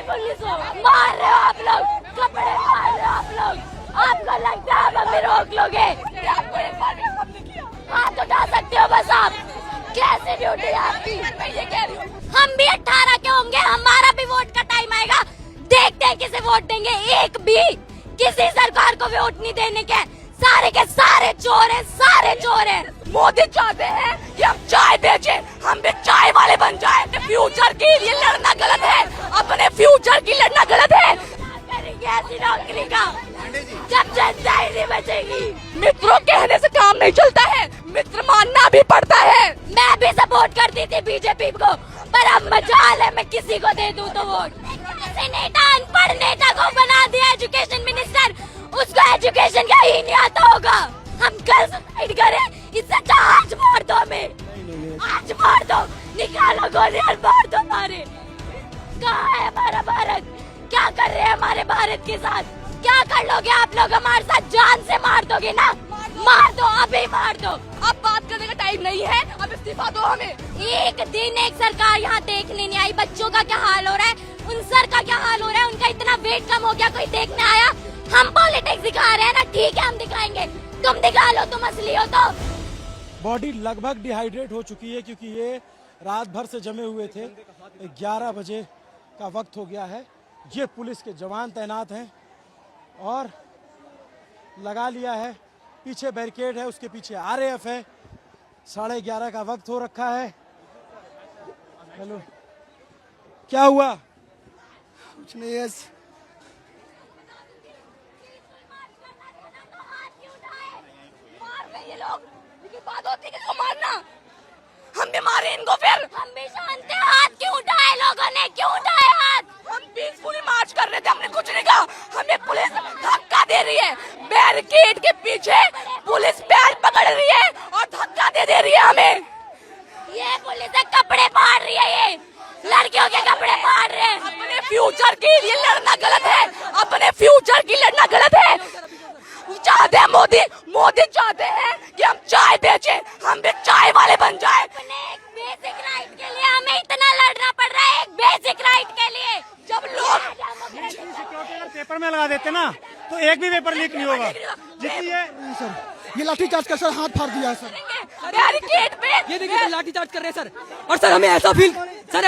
Police हो, मार रहे हो आप लोग, कपड़े मार रहे हो आप लोग। आपको लगता है आप हमें रोक लोगे? हाथ उठा सकते हो बस आप। कैसे ड्यूटी है आपकी? मैं ये कह रही हूँ, हम भी 18 के होंगे, हमारा भी वोट का टाइम आएगा। देखते हैं किसे वोट देंगे। एक भी किसी सरकार को वोट नहीं देने के। सारे के सारे चोर हैं, सारे चोर हैं। मोदी चाहते हैं कि हम चाय बेचे, हम भी चाय वाले बन जाए। फ्यूचर के लिए लड़ना गलत है, अपने फ्यूचर की लड़ना गलत है। करेंगे ऐसी नौकरी का जब जनता ही नहीं बचेगी। मित्रों कहने से काम नहीं चलता है, मित्र मानना भी पड़ता है। मैं भी सपोर्ट करती थी बीजेपी को, पर अब मजाल है मैं किसी को दे दूं तो वोट। ऐसे नेता, अनपढ़ नेता को बना दिया एजुकेशन मिनिस्टर, उसको एजुकेशन का ही नहीं आता होगा। हम कल सुसाइड करें, इससे अच्छा आज मार दो हमें, आज मार दो, निकालो गोली और मार दो हमारे। कहाँ है हमारा भारत? क्या कर रहे हैं हमारे भारत के साथ? क्या कर लोगे आप लोग हमारे साथ? जान से मार दोगे ना? मार दो, अभी मार दो। अब बात करने का टाइम नहीं है, अब इस्तीफा दो हमें। एक दिन एक सरकार यहाँ देखने नहीं आई। बच्चों का क्या हाल हो रहा है, उन सर का क्या हाल हो रहा है, उनका इतना वेट कम हो गया, कोई देखने आया? हम पॉलिटिक्स दिखा रहे हैं ना, ठीक है हम दिखाएंगे, तुम दिखा लो, तुम असली हो तो। बॉडी लगभग डिहाइड्रेट हो चुकी है क्योंकि ये रात भर से जमे हुए थे। 11 बजे का वक्त हो गया है। ये पुलिस के जवान तैनात हैं और लगा लिया है। पीछे बैरिकेड है, उसके पीछे आरएएफ है। 11:30 का वक्त हो रखा है। हेलो, क्या हुआ? कुछ नहीं है। ये लोग, लेकिन बात होती है किसको मारना? हम भी मारे इनको फिर। हम भी जानते हैं हाथ क्यों उठाए लोगों ने, क्यों उठाए हाथ? हम पीसफुली मार्च कर रहे थे, हमने कुछ नहीं कहा। हमें पुलिस धक्का दे रही है, बैरिकेड के पीछे पुलिस पैर पकड़ रही है और धक्का दे रही है हमें। ये पुलिस कपड़े फाड़ रही है, ये लड़कियों के कपड़े फाड़ रहे हैं। अपने फ्यूचर के लिए लड़ना गलत है, अपने फ्यूचर की लड़ना गलत है। चाहते हैं मोदी चाहते हैं कि हम चाय बेचे, हम भी चाय वाले बन जाए। अपने एक बेसिक राइट के लिए हमें इतना लड़ना पड़ रहा है, एक बेसिक राइट के लिए। जब लोग सिक्योरिटी अगर पेपर में लगा देते ना तो एक भी पेपर लीक नहीं होगा। जितनी ये लाठीचार्ज का सर हाथ फाड़ दिया है सर। बैरिकेड पे ये देखिए लाठीचार्ज कर रहे हैं सर। और सर हमें ऐसा फील कर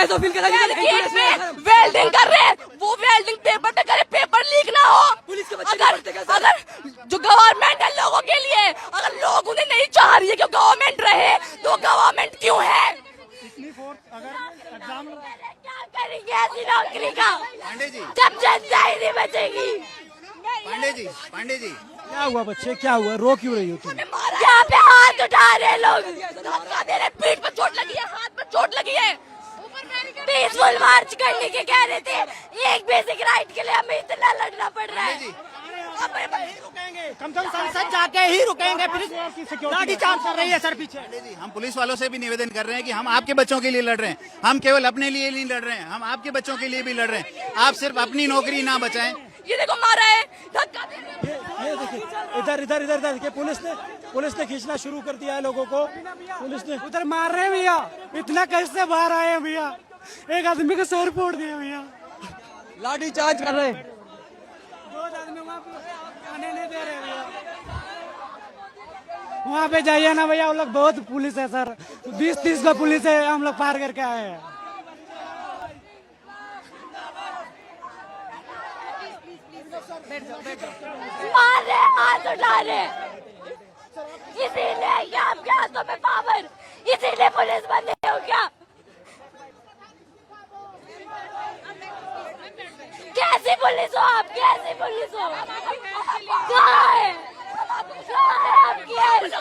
बैरिकेड पे वेल्डिंग कर रहे हैं। वो वेल्डिंग पेपर पे करे, पेपर लीक ना हो। पुलिस के बच्चे अगर जो गवर्नमेंट है लोगों के लिए, अगर लोग उन्हें नहीं चाह रही है कि गवर्नमेंट रहे, तो गवर्नमेंट क्यों है? इतनी फोर्स अगर एग्जाम क्या करेंगे ऐसी नौकरी का पांडे जी, जब जनता ही नहीं बचेगी? पांडे जी क्या हुआ बच्चे, क्या हुआ? रो क्यों रही हो तुम? यहाँ पे हाथ उठा रहे लोग, धक्का दे रहे, पीठ पे चोट लगी है, हाथ पे चोट लगी है। पीसफुल मार्च करने के कह रहे थे, एक बेसिक राइट के लिए हमें इतना लड़ना पड़ रहा है। कम से कम संसद जाके ही रुकेंगे। लाठीचार्ज कर रही है सर पीछे। जी, हम पुलिस वालों से भी निवेदन कर रहे हैं कि हम आपके बच्चों के लिए लड़ रहे हैं, हम केवल अपने लिए नहीं लड़ रहे हैं, हम आपके बच्चों के लिए भी लड़ रहे हैं। आप सिर्फ अपनी नौकरी ना बचाएं। ये देखो मारा है, धक्का दे रहे हैं। ये देखिए इधर देखिए, पुलिस ने खींचना शुरू कर दिया है लोगों को। पुलिस ने उधर मार रहे हैं भैया, इतना कैसे बाहर आए हैं भैया? एक आदमी को सर फोड़ दिया भैया, लाठीचार्ज कर रहे हैं। 2 आदमी आने नहीं दे रहे भैया। वहाँ पे जाइए ना भैया, वो लोग बहुत पुलिस है सर, 20-30 का पुलिस है, हम लोग पार करके आए हैं। मार रहे, हाथ उठा रहे, इसीलिए क्या आपके हाथों में पावर, इसीलिए पुलिस बने हो क्या? कैसी पुलिस हो आप, कैसी पुलिस हो? कहाँ है आपकी हेल्प?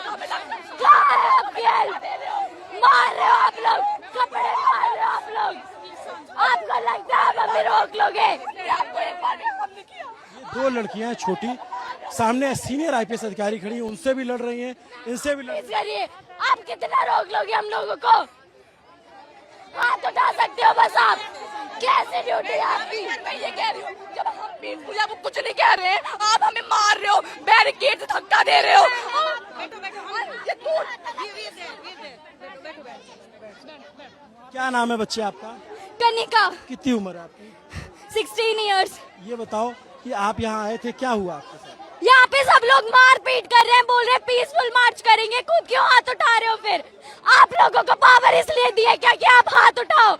कहाँ है आपकी हेल्प? मार रहे हो आप लोग, कपड़े मार रहे हो आप लोग। आपको लगता है आप हमें रोक लोगे? 2 लड़कियां हैं छोटी, सामने सीनियर आईपीएस अधिकारी खड़ी हैं, उनसे भी लड़ रही हैं, इनसे भी लड़ रही हैं। करिए, आप कितना रोक लोगे हम लोगों को? हाथ उठा सकते हो बस आप। कैसे ड्यूटी है आपकी? मैं ये कह रही हूँ, जब हम पीसफुल आपको कुछ नहीं कह रहे हैं, आप हमें मार रहे हो, बैरिकेड से धक्का दे रहे हो। क्या नाम है बच्चे आपका? कनिका, कितनी उम्र है आपकी? 16 years। ये बताओ कि आप यहाँ आए थे, क्या हुआ आपके साथ? यहाँ पे सब लोग मार पीट कर रहे हैं, बोल रहे हैं पीसफुल मार्च करेंगे, खुद क्यों हाथ उठा रहे हो? फिर आप लोगों को पावर इसलिए दी है क्या कि आप हाथ उठाओ?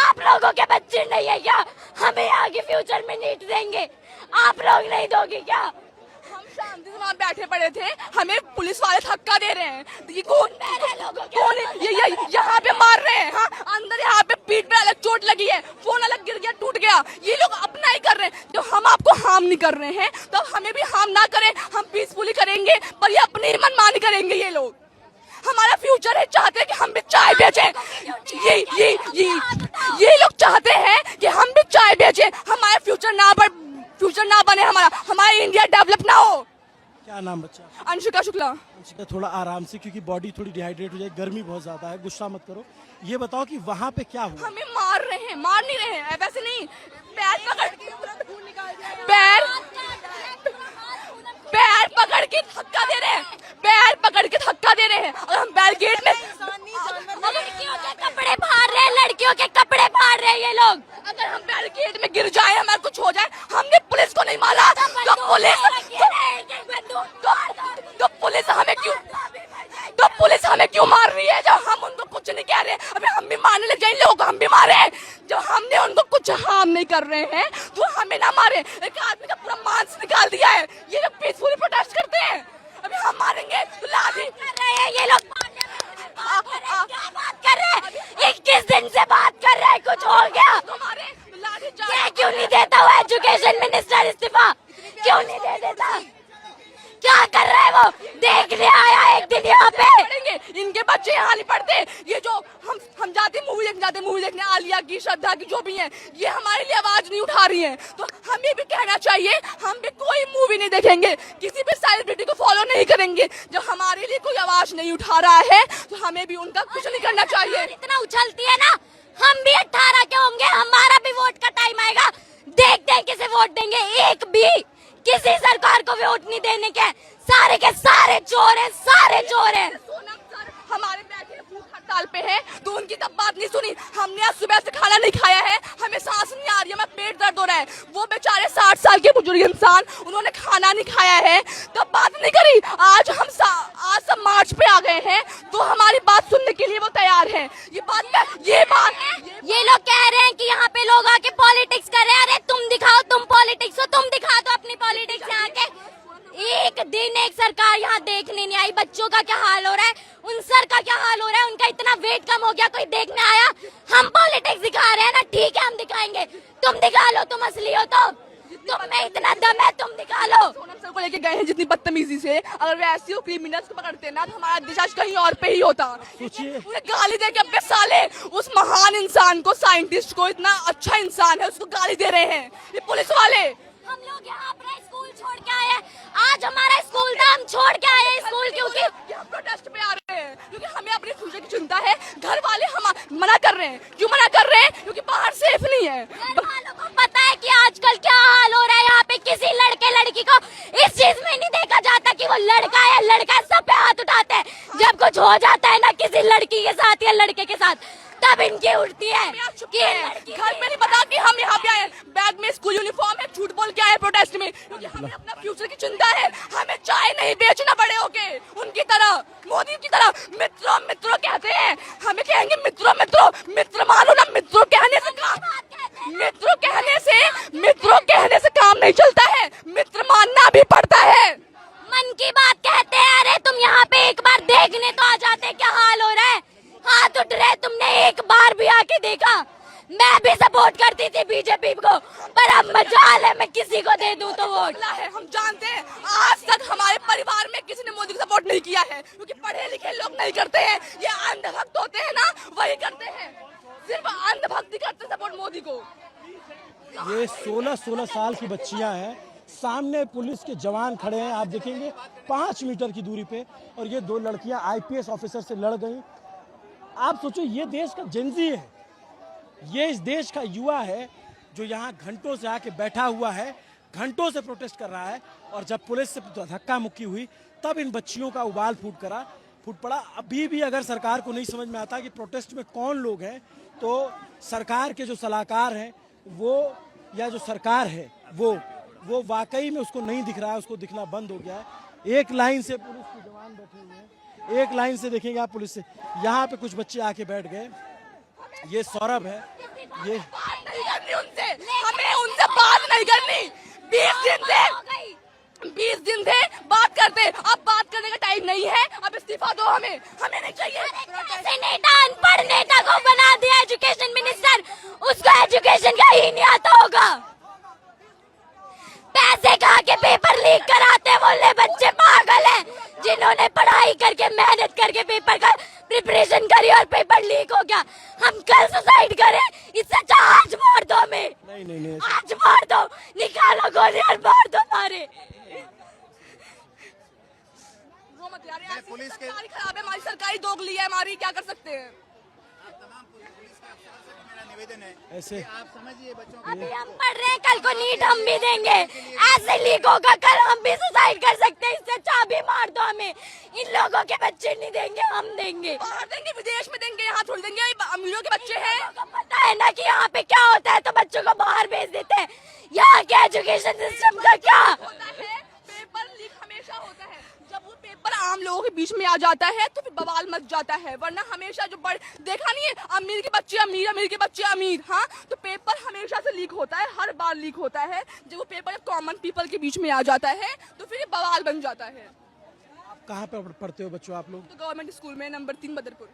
आप लोगों के बच्चे नहीं है क्या? हमें आगे फ्यूचर में नीट देंगे, आप लोग नहीं दोगे क्या? हम शांति से वहाँ बैठे पड़े थे, हमें पुलिस वाले धक्का दे रहे हैं। ये कौन ये यहाँ पे मार रहे हैं? हाँ, अंदर यहाँ पे पीठ पे अलग चोट लगी है, फोन अलग गिर गया, टूट गया। ये लोग अपना ही कर रहे हैं। जब हम आपको हार्म नहीं कर रहे हैं तो हमें भी हार्म ना करें, हम पीसफुली करेंगे, पर ये अपनी मनमानी करेंगे। ये लोग हमारा फ्यूचर है, चाहते हैं कि हम भी चाय बेचें। ये लोग चाहते हैं कि हम भी चाय बेचें, हमारा फ्यूचर ना बने, हमारा इंडिया डेवलप ना हो। क्या नाम बच्चा? अंशिका शुक्ला। अंशिका, थोड़ा आराम से, क्योंकि बॉडी थोड़ी डिहाइड्रेट हो जाए, गर्मी बहुत ज्यादा है, गुस्सा मत करो। ये बताओ कि वहाँ पे क्या हुआ? हमें मार रहे हैं, मार नहीं रहे हैं, वैसे नहीं, पैर पकड़ के धक्का दे रहे हैं, पैर पकड़ के धक्का दे रहे हैं। और हम बैरिकेड में लड़कियों के कपड़े फाड़ रहे हैं, लड़कियों के कपड़े फाड़ रहे हैं ये लोग। अगर हम बैरिकेड में गिर जाए, हमारा कुछ हो जाए, हमने पुलिस को नहीं मारा तो पुलिस हमें क्यों मार रही है? जब हम उनको कुछ नहीं कह रहे, अभी हम भी मारने लग जाए, इन लोगों को हम भी मारे। जब हमने उनको कुछ हार्म नहीं कर रहे हैं तो हमें ना मारे। एक आदमी का पूरा मांस निकाल दिया है, ये लोग पीसफुली प्रोटेस्ट करते हैं, अभी हम मारेंगे तो लाठी कर रहे हैं ये लोग। क्या बात कर रहे हैं? 21 दिन से बात कर रहे हैं, कुछ हो गया? ये क्यों नहीं देता वो एजुकेशन मिनिस्टर इस्तीफा? क्यों नहीं दे देता? क्या कर रहा है वो? देखने आया एक दिन यहाँ पे। इनके बच्चे यहाँ नहीं पढ़ते। ये जो हम जाते मूवी देखने आलिया की, श्रद्धा की, जो भी है, ये हमारे लिए आवाज नहीं उठा रही है। तो हमें भी कहना चाहिए, हम भी कोई मूवी नहीं देखेंगे, किसी भी सेलिब्रिटी को फॉलो नहीं करेंगे। जब हमारे लिए कोई आवाज नहीं उठा रहा है तो हमें भी उनका कुछ नहीं करना चाहिए। इतना उछलती है ना, हम भी 18 के होंगे, हमारा भी वोट का टाइम आएगा, देखते हैं किसे वोट देंगे। एक भी किसी सरकार को वोट नहीं देने के, सारे के सारे चोर हैं, सारे चोर हैं। सोनम सर हमारे बैठे भूख हड़ताल पे है तो उनकी तब बात नहीं सुनी। हमने आज सुबह से खाना नहीं खाया है, हमें सांस नहीं आ रही है, हमें पेट दर्द हो रहा है। वो बेचारे 60 साल के बुजुर्ग इंसान, उन्होंने खाना नहीं खाया है, तब बात नहीं करी। आज सब मार्च पे आ गए हैं तो हमारी बात सुनने के लिए वो तैयार है। ये लोग कह रहे हैं कि यहाँ पे लोग आके पॉलिटिक्स कर रहे हैं। अरे तुम दिखाओ, तुम पॉलिटिक्स हो, तुम दिखा दो अपनी पॉलिटिक्स यहाँ के। एक दिन एक सरकार यहाँ देखने नहीं आई। बच्चों का क्या हाल हो रहा है, उन सर का क्या हाल हो रहा है, उनका इतना वेट कम हो गया, कोई देखने आया? हम पॉलिटिक्स दिखा रहे हैं ना, ठीक है हम दिखाएंगे, तुम दिखा लो, तुम असली हो तो। तुम में इतना दम है, तुम दिखा लो। सोनम सर को लेके गए हैं जितनी बदतमीजी से, अगर वे ऐसी क्रिमिनल्स को पकड़ते ना तो हमारा देश आज कहीं और पे ही होता। उन्हें गाली दे के अपने साले उस महान इंसान को, साइंटिस्ट को, इतना अच्छा इंसान है, उसको गाली दे रहे हैं ये पुलिस वाले। हम लोग यहाँ अपना स्कूल छोड़ के आए हैं, आज हमारा स्कूल था, हम छोड़ के आए हैं स्कूल, क्योंकि हम प्रोटेस्ट पे आ रहे हैं, क्योंकि हमें अपने फ्यूचर की चिंता है। घर वाले हम मना कर रहे हैं, क्यों मना कर रहे हैं? क्योंकि बाहर सेफ नहीं है। घर वालों को पता है कि आजकल क्या हाल हो रहा है यहाँ पे। किसी लड़के लड़की को इस चीज में नहीं देखा जाता कि वो लड़का है लड़का, सब पे हाथ उठाते हैं। जब कुछ हो जाता है ना किसी लड़की के साथ या लड़के के साथ, तब इनकी उठती है कि घर में नहीं पता कि हम यहाँ पे आए, बैग में स्कूल यूनिफॉर्म है, झूठ बोल के आए प्रोटेस्ट में, क्योंकि हमें अपना फ्यूचर की चिंता है। हमें चाय नहीं बेचना बड़े होके, उनकी तरह, मोदी की तरह मित्रों मित्रों कहते हैं, हमें कहेंगे मित्रों मित्रों, मित्र मानो ना। मित्रों कहने से काम नहीं चलता है, मित्र मानना भी पड़ता है। मन की बात कहते हैं। अरे तुम यहाँ पे एक बार देखने तो आ जाते, क्या हाल हो रहा है, हाथ उठ रहे। तुमने एक बार भी आके देखा? मैं भी सपोर्ट करती थी बीजेपी को, पर अब मजाल है मैं किसी को दे दूं तो वोट। हम जानते हैं आज तक हमारे परिवार में किसी ने मोदी को सपोर्ट नहीं किया है, क्योंकि पढ़े लिखे लोग नहीं करते हैं। ये अंधभक्त होते हैं ना, वही करते हैं, सिर्फ अंधभक्ति करते सपोर्ट मोदी को। ये 16 साल की बच्चियां हैं, सामने पुलिस के जवान खड़े हैं, आप देखेंगे 5 मीटर की दूरी पे, और ये 2 लड़कियां IPS ऑफिसर से लड़ गई। आप सोचो, ये देश का जेनजी है, ये इस देश का युवा है जो यहाँ घंटों से आके बैठा हुआ है, घंटों से प्रोटेस्ट कर रहा है, और जब पुलिस से धक्का मुक्की हुई तब इन बच्चियों का उबाल फूट पड़ा। अभी भी अगर सरकार को नहीं समझ में आता कि प्रोटेस्ट में कौन लोग हैं, तो सरकार के जो सलाहकार हैं वो या जो सरकार है वो वाकई में उसको नहीं दिख रहा है, उसको दिखना बंद हो गया है। एक लाइन से पुलिस के जवान बैठे हुए हैं, एक लाइन से देखेंगे आप पुलिस से। यहाँ पे कुछ बच्चे आके बैठ गए। ये सौरभ है, ये बात नहीं करनी उनसे, हमें उनसे बात नहीं करनी। 20 दिन थे बात करते, अब बात करने का टाइम नहीं है। अब इस्तीफा दो, हमें नहीं चाहिए। ऐसे नेता, अनपढ़ नेता को बना दिया एजुकेशन मिनिस्टर, उसको एजुकेशन का ही नहीं आता होगा। पैसे खा के पेपर लीक कराते बोले बच्चे पागल हैं, जिन्होंने पढ़ाई करके मेहनत करके पेपर का प्रिपरेशन करी और पेपर लीक हो गया। हम कल सुसाइड करें, इससे अच्छा आज मार दो हमें। नहीं आज मार दो, निकालो गोली और मार दो सारे। वो मत यार, ऐसी पुलिस के सरकारी खराब है, हमारी सरकारी दोगली है हमारी, क्या कर सकते हैं। मेरा निवेदन है ऐसे आप समझिए बच्चों अभी हम पढ़ रहे हैं, कल को नीट हम भी देंगे। ऐसे लीक होगा, कल हम भी सुसाइड कर सकते हैं। इससे अच्छा भी मार दो हमें। इन लोगों के बच्चे नहीं देंगे, हम देंगे। बाहर देंगे, विदेश में देंगे, यहाँ थोड़ी देंगे। अमीरों के बच्चे हैं, को पता है ना कि यहाँ पे क्या होता है, तो बच्चों को बाहर भेज देते हैं। यहाँ के एजुकेशन सिस्टम का क्या होता है, पेपर लीक हमेशा होता है। जब वो पेपर आम लोगों के बीच में आ जाता है तो फिर बवाल मच जाता है। वरना हमेशा जो देखा नहीं है, अमीर के बच्चे अमीर, अमीर के बच्चे अमीर। हाँ, तो पेपर हमेशा से लीक होता है, हर बार लीक होता है। जब वो पेपर कॉमन पीपल के बीच में आ जाता है तो फिर ये बवाल बन जाता है। कहाँ पे पढ़ते हो बच्चों आप लोग? तो गवर्नमेंट स्कूल में नंबर 3 बदरपुर।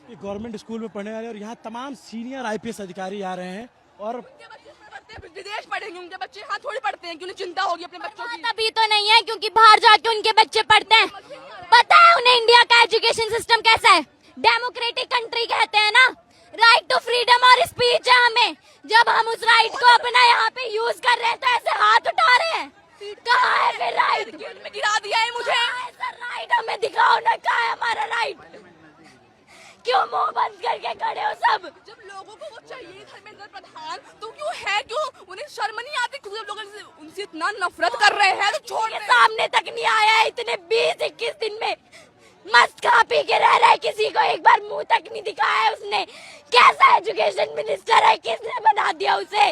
ये गवर्नमेंट स्कूल में पढ़ने वाले और यहाँ तमाम सीनियर IPS अधिकारी आ रहे हैं और उनके बच्चे इसमें पढ़ते हैं, विदेश पढ़ेंगे उनके बच्चे, यहाँ थोड़ी पढ़ते हैं कि उन्हें चिंता होगी अपने बच्चों की। तभी तो नहीं है, क्योंकि बाहर जाके उनके बच्चे पढ़ते हैं। पता है उन्हें इंडिया का एजुकेशन सिस्टम कैसा है? डेमोक्रेटिक कंट्री कहते हैं ना। राइट टू फ्रीडम और स्पीच है हमें। जब हम उस राइट को अपना यहाँ पे यूज कर रहे हैं तो ऐसे हाथ उठा रहे हैं। कहाँ है फिर राइट? गेट में गिरा दिया है मुझे। राइट हमें दिखाओ ना, कहाँ है हमारा राइट? क्यों मुंह बंद करके खड़े हो सब? जब लोगों को वो चाहिए धर्मेंद्र प्रधान, तो क्यों है, क्यों उन्हें शर्म नहीं आती? कुछ लोग उनसे इतना नफरत कर रहे हैं तो छोड़ के दे। सामने तक नहीं आया है इतने 20-21 दिन में। मस्त खा पी के रह रहा है, किसी को एक बार मुंह तक नहीं दिखाया है उसने। कैसा एजुकेशन मिनिस्टर है, किसने बना दिया उसे?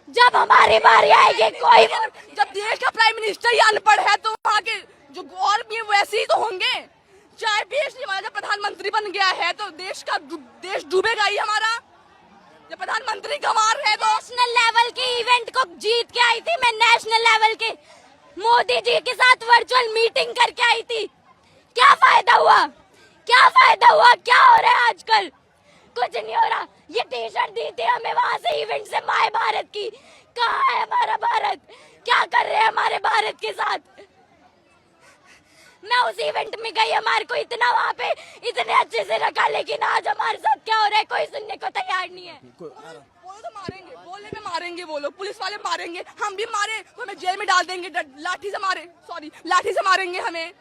जब हमारी बारी आएगी कोई जब देश का प्राइम मिनिस्टर ही अनपढ़ है तो वहाँ के जो और भी वैसे ही तो होंगे। चाहे देश नहीं हमारा, जब प्रधानमंत्री बन गया है तो देश डूबेगा ही हमारा। जब प्रधानमंत्री गंवार है तो नेशनल लेवल के इवेंट को जीत के आई थी मैं। नेशनल लेवल के मोदी जी के साथ वर्चुअल मीटिंग करके आई थी। क्या फायदा हुआ? क्या फायदा हुआ? क्या हो रहा है आजकल? कुछ नहीं हो रहा। ये टी-शर्ट दी थी हमें वहाँ से इवेंट से, माय भारत की। कहाँ है हमारा भारत? क्या कर रहे हैं हमारे भारत के साथ? मैं उस इवेंट में गई, हमारे को इतना वहाँ पे इतने अच्छे से रखा, लेकिन आज हमारे साथ क्या हो रहा है कोई सुनने को तैयार नहीं है। बोलो तो मारेंगे, बोलने में मारेंगे, बोलो पुलिस वाले मारेंगे, हम भी मारे तो हमें जेल में डाल देंगे। लाठी से मारे, सॉरी लाठी से मारेंगे हमें।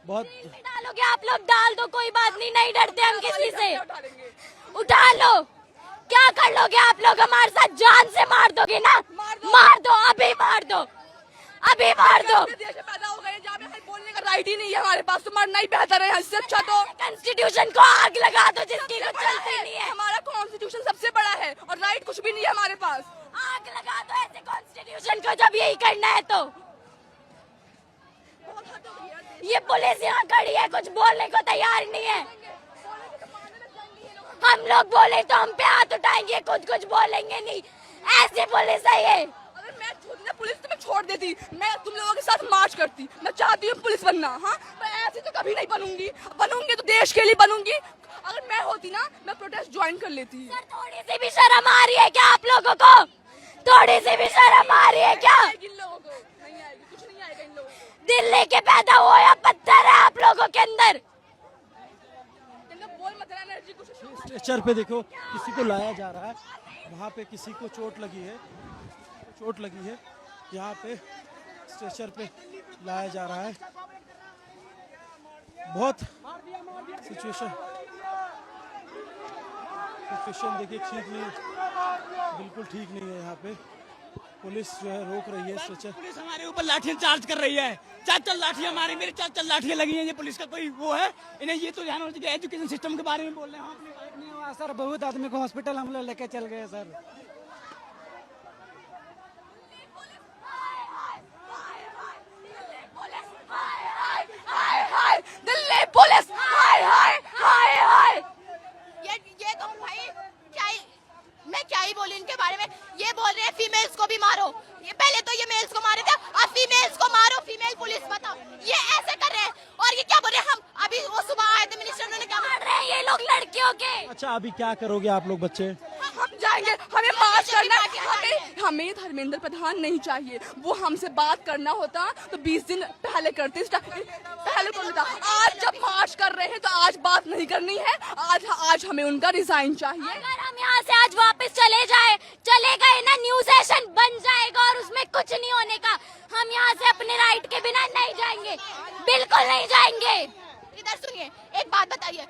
बहुत डालोगे आप लोग, डाल दो, कोई बात नहीं, नहीं डरते हम किसी से। उठा लो, क्या कर लोगे आप लोग? हमारे साथ जान से मार दोगे ना? मार दो, अभी मार दो, अभी मार दो। देश में पैदा हो गए जहाँ पे बोलने का राइट ही नहीं है हमारे पास, तो मरना ही बेहतर है। इससे अच्छा तो कॉन्स्टिट्यूशन को आग लगा दो, जिसकी कुछ चलती नहीं है। हमारा कॉन्स्टिट्यूशन सबसे बड़ा है और राइट कुछ भी नहीं है हमारे पास। आग लगा दो ऐसे कॉन्स्टिट्यूशन को जब यही करना है तो। ये पुलिस यहाँ खड़ी है, कुछ बोलने को तैयार नहीं है। हम लोग बोले तो हम पे हाथ उठाएंगे, कुछ बोलेंगे नहीं। ऐसी पुलिस है ये। अगर मैं खुद पुलिस तो मैं छोड़ देती, मैं तुम लोगों के साथ मार्च करती। मैं चाहती हूँ पुलिस बनना, हाँ, मैं ऐसी तो कभी नहीं बनूंगी। बनूंगी तो देश के लिए बनूंगी। अगर मैं होती ना, मैं प्रोटेस्ट ज्वाइन कर लेती। सर थोड़ी सी भी शर्म आ रही है क्या आप लोगों को? थोड़ी सी भी शर्म आ रही है क्या? इन लोगों को नहीं आएगी, कुछ नहीं आएगा इन लोगों को। दिल्ली के पैदा हुआ या पत्थर है आप लोगों के अंदर? बोल मत एनर्जी कुछ। स्ट्रेचर पे देखो किसी को लाया जा रहा है, वहाँ पे किसी को चोट लगी है, यहाँ पे स्ट्रेचर पे लाया जा रहा है। बहुत सिचुएशन देखिए ठीक नहीं, बिल्कुल ठीक नहीं है। यहाँ पे पुलिस जो है रोक रही है स्ट्रेचर। पुलिस हमारे ऊपर लाठी चार्ज कर रही है। चार लाठियां मारी, मेरी चार लाठियां लगी हैं। ये पुलिस का कोई वो है? इन्हें ये तो ध्यान होना चाहिए। एजुकेशन सिस्टम के बारे में बोल रहे हैं। नहीं हुआ सर, बहुत आदमी को हॉस्पिटल हम लोग लेके चल गए सर। दिल्ली पुलिस, हाय हाय हाय हाय। ये तो भाई क्या ही, मैं क्या ही बोलूं इनके बारे में। ये बोल रहे हैं फीमेल्स को भी मारो। ये पहले तो ये मेल्स को मारे थे, अब फीमेल्स को मारो। फीमेल पुलिस बताओ, ये ऐसे कर रहे हैं। और ये क्या बोल रहे हैं, हम अभी वो सुबह आए थे मिनिस्टर, उन्होंने क्या बोल रहे हैं ये लोग लड़कियों के। अच्छा अभी क्या करोगे आप लोग बच्चे? हम जाएंगे, हमें मार्च करना है। हमें धर्मेंद्र प्रधान नहीं चाहिए। वो हमसे बात करना होता तो 20 दिन पहले करते, पहले कर लेता। आज जब मार्च कर रहे हैं तो आज बात नहीं करनी है। आज हमें उनका रिजाइन चाहिए। अगर हम यहाँ से आज वापस चले गए ना, न्यू सेशन बन जाएगा और उसमें कुछ नहीं होने का। हम यहाँ से अपने राइट के बिना नहीं जाएंगे, बिल्कुल नहीं जाएंगे। इधर सुनिए, एक बात बताइए,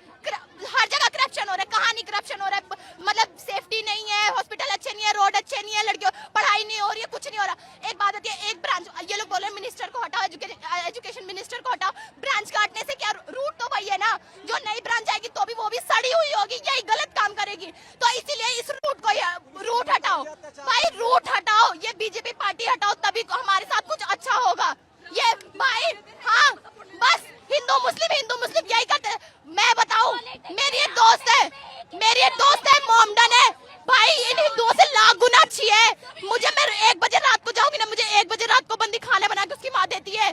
हर जगह करप्शन हो रहा है। कहाँ नहीं करप्शन हो रहा है? मतलब सेफ्टी नहीं है, हॉस्पिटल अच्छे नहीं है, रोड अच्छे नहीं है, लड़कियों पढ़ाई नहीं हो रही है, कुछ नहीं हो रहा। एक बात होती है, एक ब्रांच, ये लोग बोल रहे हैं मिनिस्टर को हटाओ, एजुकेशन मिनिस्टर को हटाओ। ब्रांच काटने से क्या, रूट तो वही है ना। जो नई ब्रांच आएगी तो भी वो भी सड़ी हुई होगी, यही गलत काम करेगी। तो इसीलिए इस रूट हटाओ भाई, रूट हटाओ। ये बीजेपी पार्टी हटाओ, तभी हमारे साथ कुछ अच्छा होगा। ये भाई हाँ, बस हिंदू मुस्लिम यही करते हैं। मैं बताऊं, मेरी एक दोस्त है मोमडन है भाई, इन हिंदुओं से लाख गुना अच्छी है। मुझे, मैं 1 बजे रात को जाऊंगी ना, मुझे 1 बजे रात को बंदी खाने बना के उसकी माँ देती है।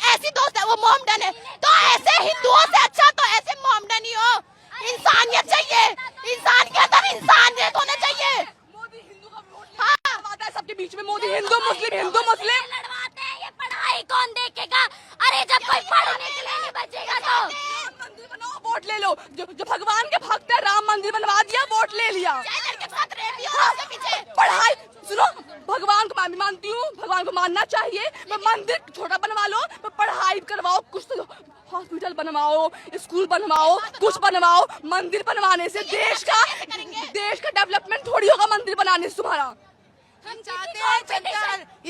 ऐसी दोस्त है, वो मोमडन है। तो ऐसे हिंदुओं से अच्छा तो ऐसे मोमडन ही हो। इंसानियत चाहिए, इंसान के अंदर इंसानियत होना चाहिए। हाँ, सबके बीच में मोदी हिंदू मुस्लिम लड़वाते हैं, ये पढ़ाई कौन देखेगा? अरे जब कोई पढ़ने के लिए नहीं बचेगा तो मंदिर बनाओ, वोट ले लो। जो भगवान के भक्त है, राम मंदिर बनवा दिया, वोट ले लिया। पढ़ाई सुनो, भगवान को मैं भी मानती हूँ, भगवान को मानना चाहिए। मंदिर छोटा बनवा लो, पढ़ाई करवाओ, कुछ तो हॉस्पिटल बनवाओ, स्कूल बनवाओ, कुछ बनवाओ। मंदिर बनवाने से देश का डेवलपमेंट थोड़ी होगा मंदिर बनाने से तुम्हारा। हम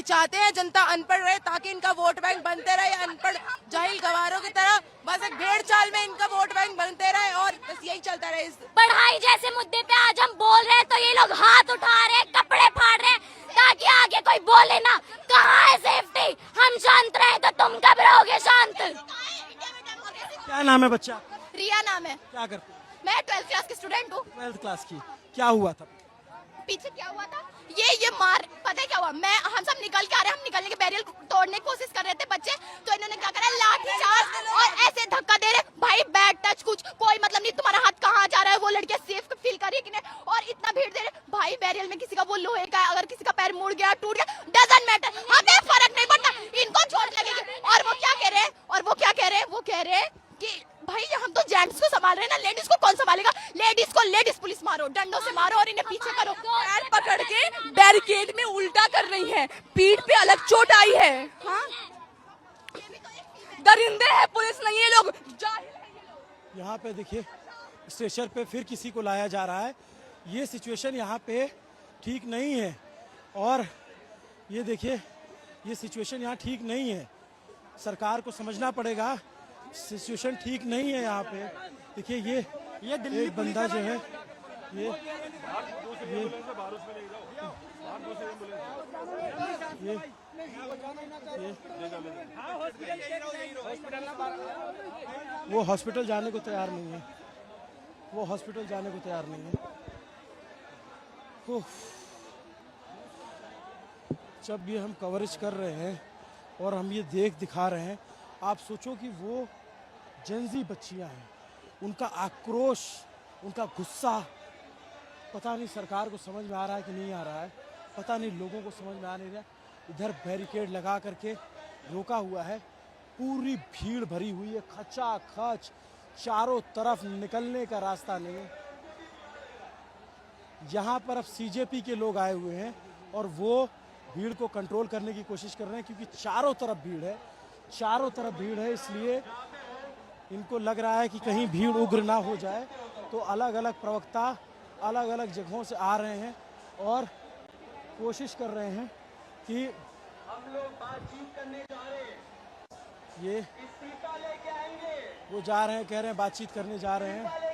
चाहते हैं जनता अनपढ़ रहे, ताकि इनका वोट बैंक बनते रहे। अनपढ़ जाहिल गवारों की तरह बस एक भेड़ चाल में इनका वोट बैंक बनते रहे और बस यही चलता रहे। पढ़ाई जैसे मुद्दे पे आज हम बोल रहे हैं तो ये लोग हाथ उठा रहे हैं, कपड़े फाड़ रहे हैं, ताकि आगे कोई बोले ना। कहाँ है सेफ्टी? हम शांत रहे तो तुम कब रहोगे शांत? क्या नाम है बच्चा? रिया नाम है। क्या करते? मैं 12th क्लास की स्टूडेंट हूँ। 12th क्लास की। क्या हुआ था पीछे? क्या हुआ था, ये मार, पता है क्या हुआ? हम सब निकल के आ रहे हैं, हम निकलने के बैरियर तोड़ने की कोशिश कर रहे थे बच्चे, तो इन्होंने क्या करा, लाठी चार्ज और ऐसे धक्का दे रहे। भाई बैड टच, कुछ कोई मतलब नहीं, तुम्हारा हाथ कहाँ जा रहा है? वो लड़कियां सेफ फील कर रही है कि नहीं? और इतना भीड़ दे रहे भाई, बैरियर में किसी का वो लोहे का, अगर किसी का पैर मुड़ गया, टूट गया, डजंट मैटर, हमें फर्क नहीं पड़ता, इनको चोट लगेगी। और वो क्या कह रहे हैं, वो कह रहे हैं कि भाई हम तो जेंट्स को संभाल रहे हैं ना, लेडीज को कौन संभालेगा? लेडीज पुलिस मारो, डंडों से मारो और इन्हें पीछे करो। पैर पकड़ के बैरिकेड में उल्टा कर रही है, पीठ पे अलग चोट आई है। हाँ? दरिंदे हैं, पुलिस नहीं है, लोग यहाँ पे देखिए, स्टेशन पे फिर किसी को लाया जा रहा है। ये सिचुएशन यहाँ पे ठीक नहीं है, और ये देखिए, ये सिचुएशन यहाँ ठीक नहीं है। सरकार को समझना पड़ेगा, सिचुएशन ठीक नहीं है यहाँ पे। देखिए ये दिल्ली एक बंदा जो है, ये वो हॉस्पिटल जाने को तैयार नहीं है, जब ये हम कवरेज कर रहे हैं और हम ये दिखा रहे हैं, आप सोचो कि वो जेंजी बच्चियां हैं, उनका आक्रोश, उनका गुस्सा, पता नहीं सरकार को समझ में आ रहा है कि नहीं आ रहा है, पता नहीं लोगों को समझ में आ नहीं रहा। इधर बैरिकेड लगा करके रोका हुआ है, पूरी भीड़ भरी हुई है, खचाखच, चारों तरफ निकलने का रास्ता नहीं है। यहाँ पर अब सीजेपी के लोग आए हुए हैं और वो भीड़ को कंट्रोल करने की कोशिश कर रहे हैं, क्योंकि चारों तरफ भीड़ है, इसलिए इनको लग रहा है कि कहीं भीड़ उग्र ना हो जाए। तो अलग अलग प्रवक्ता अलग अलग जगहों से आ रहे हैं और कोशिश कर रहे हैं कि हम लोग बातचीत करने जा रहे हैं, ये वो जा रहे हैं, कह रहे हैं बातचीत करने जा रहे हैं।